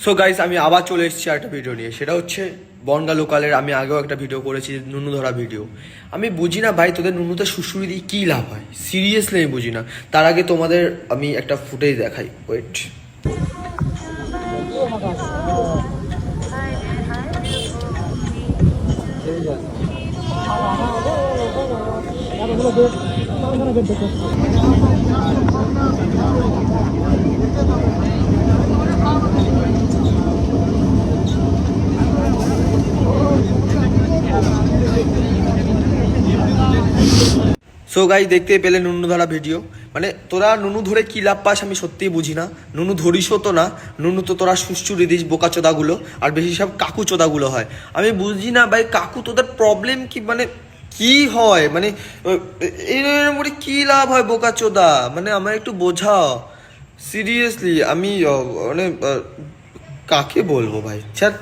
So guys, আমি আবার চলে এসেছি একটা ভিডিও নিয়ে। সেটা হচ্ছে বনগা লোকালের। আমি আগেও একটা ভিডিও করেছি, নুনু ধরা ভিডিও। আমি বুঝি না ভাই, তোদের নুনুতে শুশুড়ি দিয়ে কী লাভ হয়, সিরিয়াসলি আমি বুঝি না। তার আগে তোমাদের আমি একটা ফুটেজ দেখাই, ওয়েট। সো গাই, দেখতে পেলে নুনু ধরা ভিডিও। মানে তোরা নুনু ধরে কী লাভ পাস আমি সত্যিই বুঝি না। নুনু ধরিসও তো না, নুনু তো তোরা সুশ্চুরি দিস বোকা চোদাগুলো, আর বেশি সব কাকু চোদাগুলো হয়। আমি বুঝি না ভাই, কাকু তোদের প্রবলেম কি? মানে কি হয়, মানে এর মধ্যে কী লাভ হয় বোকা চোদা? মানে আমার একটু বোঝাও সিরিয়াসলি। আমি মানে কাকে বলবো ভাই, স্যার।